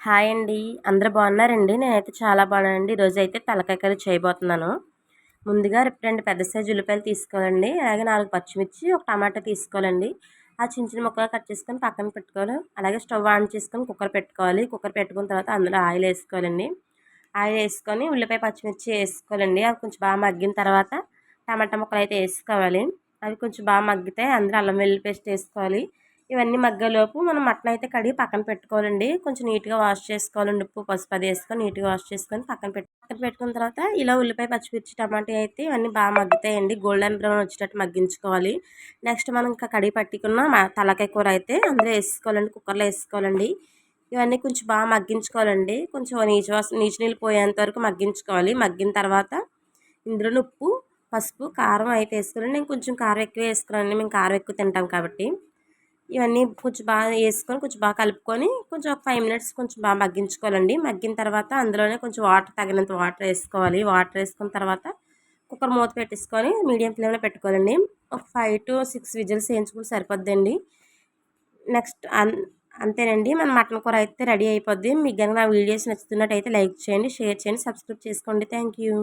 Hi అండి. అందరూ బాగున్నారండి? నేనైతే చాలా బాగున్నానండి. ఈరోజైతే తలకాయ కర్రీ చేయబోతున్నాను. ముందుగా 2 పెద్ద సైజు ఉల్లిపాయలు తీసుకోవాలండి. అలాగే 4 పచ్చిమిర్చి, ఒక టమాటా తీసుకోవాలండి. ఆ చిన్న చిన్న ముక్కలు కట్ చేసుకొని పక్కన పెట్టుకోవాలి. అలాగే స్టవ్ ఆన్ చేసుకొని కుక్కర్ పెట్టుకోవాలి. కుక్కర్ పెట్టుకున్న తర్వాత అందులో ఆయిల్ వేసుకోవాలండి. ఆయిల్ వేసుకొని ఉల్లిపాయ, పచ్చిమిర్చి వేసుకోవాలండి. అవి కొంచెం బాగా మగ్గిన తర్వాత టమాటా ముక్కలు అయితే వేసుకోవాలి. అవి కొంచెం బాగా మగ్గితే అందులో అల్లం వెల్లుల్లి పేస్ట్ వేసుకోవాలి. ఇవన్నీ మగ్గేలోపు మనం మటన్ అయితే కడిగి పక్కన పెట్టుకోవాలండి. కొంచెం నీట్గా వాష్ చేసుకోవాలండి. ఉప్పు, పసుపు అది వేసుకొని నీట్గా వాష్ చేసుకొని పక్కన పెట్టుకున్న తర్వాత ఇలా ఉల్లిపాయ, పచ్చిమిర్చి, టమాటా అయితే ఇవన్నీ బాగా మగ్గుతాయండి. గోల్డెన్ బ్రౌన్ వచ్చేటట్టు మగ్గించుకోవాలి. నెక్స్ట్ మనం ఇంకా కడిగి పట్టుకున్న తలకాయ కూర అయితే అందులో వేసుకోవాలండి. కుక్కర్లో వేసుకోవాలండి. ఇవన్నీ కొంచెం బాగా మగ్గించుకోవాలండి. కొంచెం నీచు నీళ్ళు పోయేంత వరకు మగ్గించుకోవాలి. మగ్గిన తర్వాత ఇందులో ఉప్పు, పసుపు, కారం అయితే వేసుకోవాలండి. నేను కొంచెం కారం ఎక్కువ వేసుకున్నానండి. మేము కారం ఎక్కువ తింటాం కాబట్టి. ఇవన్నీ కొంచెం బాగా వేసుకొని కొంచెం బాగా కలుపుకొని కొంచెం ఒక 5 మినిట్స్ కొంచెం బాగా మగ్గించుకోవాలండి. మగ్గిన తర్వాత అందులోనే కొంచెం తగినంత వాటర్ వేసుకోవాలి. వాటర్ వేసుకున్న తర్వాత కుక్కర్ మూత పెట్టేసుకొని మీడియం ఫ్లేమ్లో పెట్టుకోవాలండి. ఒక 5 to 6 విజిల్స్ వేయించుకుంటే సరిపోద్దండి. నెక్స్ట్ అంతేనండి, మన మటన్ కూర అయితే రెడీ అయిపోద్ది. మీకు కనుక నా వీడియోస్ నచ్చుతున్నట్టయితే లైక్ చేయండి, షేర్ చేయండి, సబ్స్క్రైబ్ చేసుకోండి. Thank you.